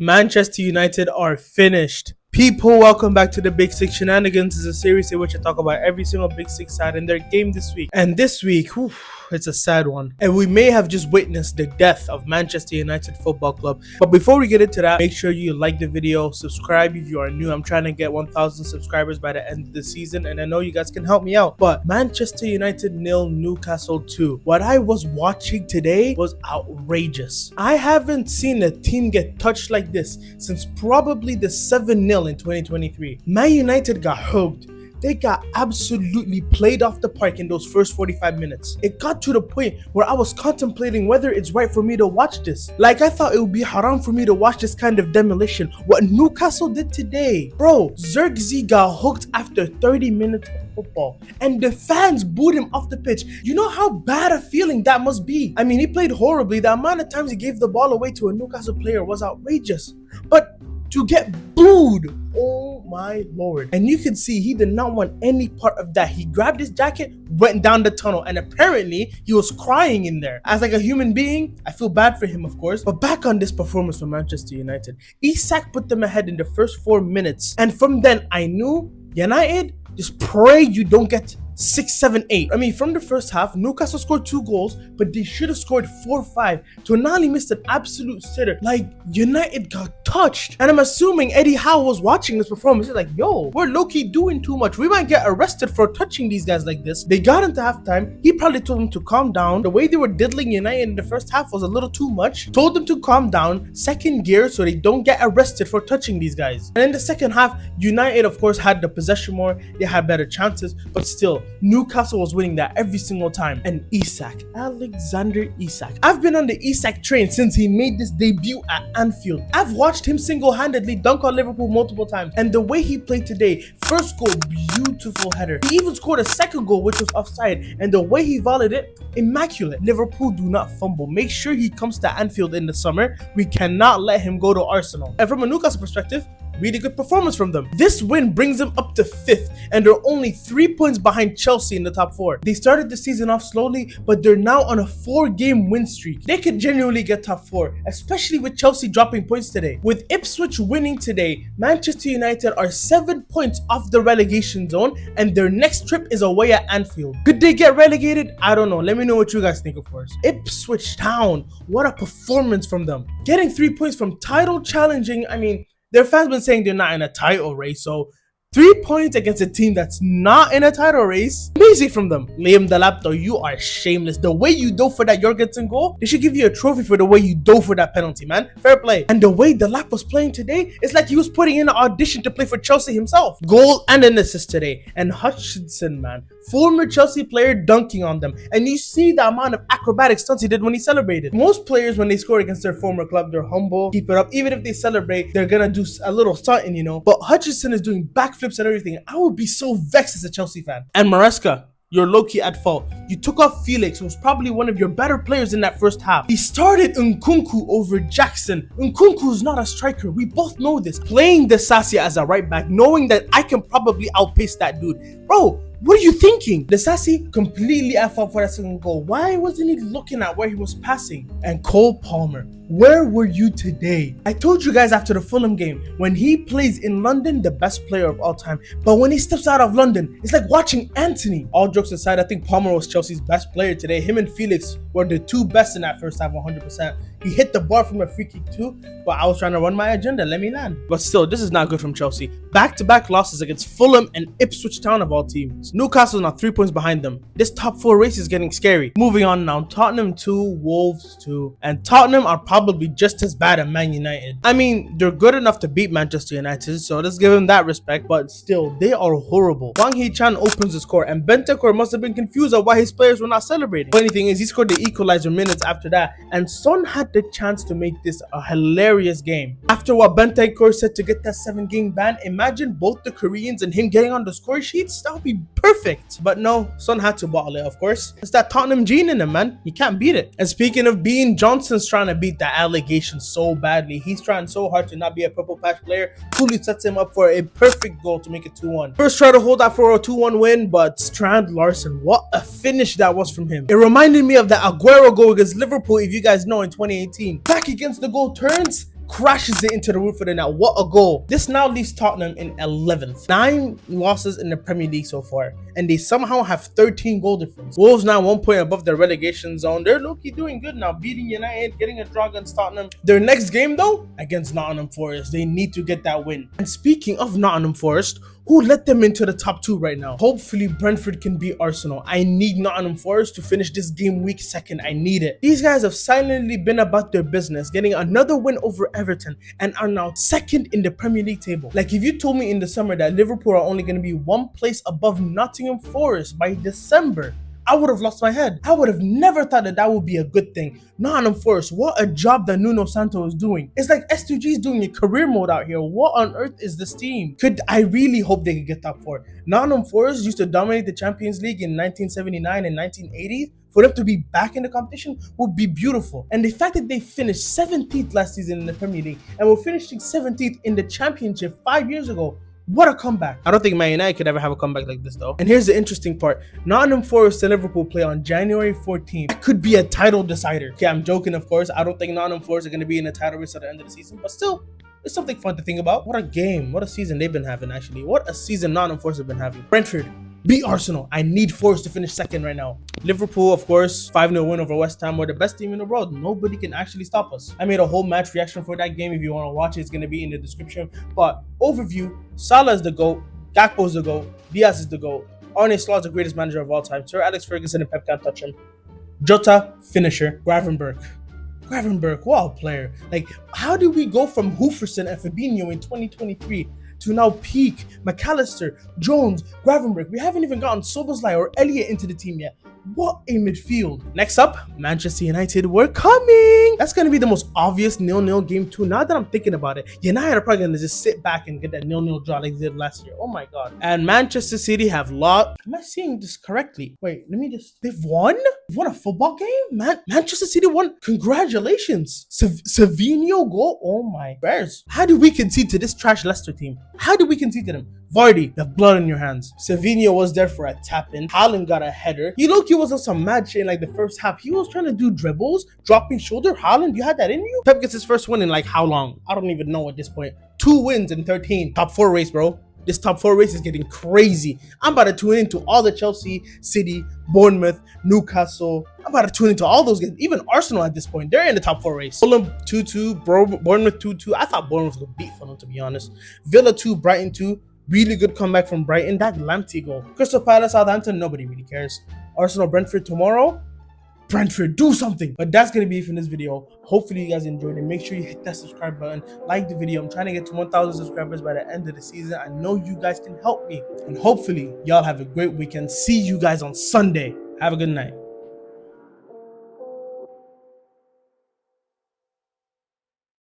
Manchester United are finished. People, welcome back to the Big Six Shenanigans. This is a series in which I talk about every single Big Six side in their game this week. And this week, it's a sad one. And we may have just witnessed the death of Manchester United Football Club. But before we get into that, make sure you like the video, subscribe if you are new. I'm trying to get 1,000 subscribers by the end of the season, and I know you guys can help me out. But Manchester United 0, Newcastle 2. What I was watching today was outrageous. I haven't seen a team get touched like this since probably the 7-0 in 2023. Man United got hugged. They got absolutely played off the park in those first 45 minutes. It got to the point where I was contemplating whether it's right for me to watch this. Like, I thought it would be haram for me to watch this kind of demolition. What Newcastle did today. Bro, Zirkzee got hooked after 30 minutes of football. And the fans booed him off the pitch. You know how bad a feeling that must be? I mean, he played horribly. The amount of times he gave the ball away to a Newcastle player was outrageous. But to get booed, oh my lord. And you can see he did not want any part of that. He grabbed his jacket, went down the tunnel, and apparently he was crying in there. As like a human being, I feel bad for him, of course. But back on this performance for Manchester United, Isak put them ahead in the first 4 minutes, and from then I knew United, just pray you don't get 6, 7, 8. I mean, from the first half, Newcastle scored 2 goals, but they should have scored 4, 5. Tonali missed an absolute sitter. Like, United got touched. And I'm assuming Eddie Howe was watching this performance. He's like, yo, we're low-key doing too much. We might get arrested for touching these guys like this. They got into halftime. He probably told them to calm down. The way they were diddling United in the first half was a little too much. Told them to calm down, second gear, so they don't get arrested for touching these guys. And in the second half, United, of course, had the possession more. They had better chances, but still, Newcastle was winning that every single time. And Isak, Alexander Isak. I've been on the Isak train since he made this debut at Anfield. I've watched him single-handedly dunk on Liverpool multiple times. And the way he played today, first goal, beautiful header. He even scored a second goal, which was offside. And the way he volleyed it, immaculate. Liverpool do not fumble. Make sure he comes to Anfield in the summer. We cannot let him go to Arsenal. And from a Newcastle perspective, really good performance from them. This win brings them up to 5th, and they're only 3 points behind Chelsea in the top 4. They started the season off slowly, but they're now on a 4-game win streak. They could genuinely get top 4, especially with Chelsea dropping points today. With Ipswich winning today, Manchester United are 7 points off the relegation zone, and their next trip is away at Anfield. Could they get relegated? I don't know. Let me know what you guys think, of course. Ipswich Town, what a performance from them. Getting 3 points from title challenging, I mean, their fans been saying they're not in a title race, so 3 points against a team that's not in a title race, amazing from them. Liam Delapto, you are shameless. The way you dove for that Jorgensen goal, they should give you a trophy for the way you dove for that penalty, man. Fair play. And the way Delap was playing today, it's like he was putting in an audition to play for Chelsea himself. Goal and an assist today. And Hutchinson, man, former Chelsea player, dunking on them. And you see the amount of acrobatic stunts he did when he celebrated. Most players, when they score against their former club, they're humble, keep it up. Even if they celebrate, they're gonna do a little something, you know. But Hutchinson is doing backflips and everything. I would be so vexed as a Chelsea fan. And Maresca, you're low-key at fault. You took off Felix, who was probably one of your better players in that first half. He started Nkunku over Jackson. Nkunku is not a striker. We both know this. Playing Disasi as a right back, knowing that I can probably outpace that dude. Bro, what are you thinking? Disasi completely at fault for that second goal. Why wasn't he looking at where he was passing? And Cole Palmer, where were you today? I told you guys after the Fulham game, when he plays in London, the best player of all time. But when he steps out of London, it's like watching Anthony. All jokes aside, I think Palmer was Chelsea's best player today. Him and Felix were the 2 best in that first half, 100%. He hit the bar from a free kick too, but I was trying to run my agenda. Let me land. But still, this is not good from Chelsea. Back-to-back losses against Fulham and Ipswich Town of all teams. Newcastle now 3 points behind them. This top 4 race is getting scary. Moving on now, Tottenham 2, Wolves 2. And Tottenham are probably just as bad as Man United. I mean, they're good enough to beat Manchester United, so let's give them that respect, but still, they are horrible. Wang Hee-chan opens the score, and Bentancur must have been confused at why his players were not celebrating. Funny thing is, he scored the equalizer minutes after that, and Son had the chance to make this a hilarious game. After what Bentancur said to get that 7-game ban, imagine both the Koreans and him getting on the score sheets. That would be perfect. But no, Son had to bottle it, of course. It's that Tottenham gene in him, man. You can't beat it. And speaking of being, Johnson's trying to beat the allegation so badly. He's trying so hard to not be a purple patch player. Cooley sets him up for a perfect goal to make it 2-1. First try to hold out for a 2-1 win, but Strand Larson, what a finish that was from him. It reminded me of the Aguero goal against Liverpool, if you guys know, in 2018. Back against the goal, turns, crashes it into the roof of the net. What a goal. This now leaves Tottenham in 11th. 9 losses in the Premier League so far, and they somehow have 13 goal difference. Wolves now 1 point above the relegation zone. They're low-key doing good now, beating United, getting a draw against Tottenham. Their next game though, against Nottingham Forest. They need to get that win. And speaking of Nottingham Forest, who let them into the top 2 right now? Hopefully Brentford can beat Arsenal. I need Nottingham Forest to finish this game week 2nd. I need it. These guys have silently been about their business, getting another win over Everton, and are now 2nd in the Premier League table. Like, if you told me in the summer that Liverpool are only going to be 1 place above Nottingham Forest by December, I would have lost my head. I would have never thought that that would be a good thing. Nottingham Forest, what a job that Nuno Santo is doing. It's like S2G is doing a career mode out here. What on earth is this team? I really hope they could get top 4. Nottingham Forest used to dominate the Champions League in 1979 and 1980. For them to be back in the competition would be beautiful. And the fact that they finished 17th last season in the Premier League and were finishing 17th in the Championship 5 years ago, what a comeback. I don't think Man United could ever have a comeback like this though. And here's the interesting part. Nottingham Forest and Liverpool play on January 14th. It could be a title decider. Okay, I'm joking, of course. I don't think Nottingham Forest are going to be in the title race at the end of the season, but still, it's something fun to think about. What a game. What a season they've been having, actually. What a season Nottingham Forest have been having. Brentford, beat Arsenal. I need Forest to finish 2nd right now. Liverpool, of course, 5-0 win over West Ham. We're the best team in the world. Nobody can actually stop us. I made a whole match reaction for that game. If you want to watch it, it's going to be in the description. But overview, Salah is the GOAT. Gakpo is the GOAT. Diaz is the GOAT. Arne Slot is the greatest manager of all time. Sir Alex Ferguson and Pep can't touch him. Jota, finisher. Gravenberch, what a player. Like, how did we go from Hooferson and Fabinho in 2023 to now peak McAllister, Jones, Gravenberch? We haven't even gotten Szoboszlai or Elliott into the team yet. What a midfield. Next up, Manchester United, we're coming. That's going to be the most obvious 0-0 game too. Now that I'm thinking about it, United are probably going to just sit back and get that 0-0 draw like they did last year. Oh my God. And Manchester City have lost. Am I seeing this correctly? Wait, let me just, they've won? They've won a football game? Manchester City won. Congratulations. Savinho goal. Oh my bears. How did we concede to this trash Leicester team? How did we concede to them? Vardy, you have blood on your hands. Savinho was there for a tap-in. Haaland got a header. You look, he was on some mad shit in like the first half. He was trying to do dribbles, dropping shoulder. Haaland, you had that in you? Pep gets his first win in like how long? I don't even know at this point. 2 wins in 13. Top 4 race, bro. This top 4 race is getting crazy. I'm about to tune into all the Chelsea, City, Bournemouth, Newcastle. I'm about to tune into all those games. Even Arsenal at this point, they're in the top 4 race. Fulham 2-2, Bournemouth 2-2. I thought Bournemouth would beat Fulham, to be honest. Villa 2, Brighton 2. Really good comeback from Brighton. That Lamptey goal. Crystal Palace, Southampton, nobody really cares. Arsenal, Brentford tomorrow. Brentford, do something. But that's going to be it from this video. Hopefully you guys enjoyed it. Make sure you hit that subscribe button. Like the video. I'm trying to get to 1,000 subscribers by the end of the season. I know you guys can help me. And hopefully y'all have a great weekend. See you guys on Sunday. Have a good night.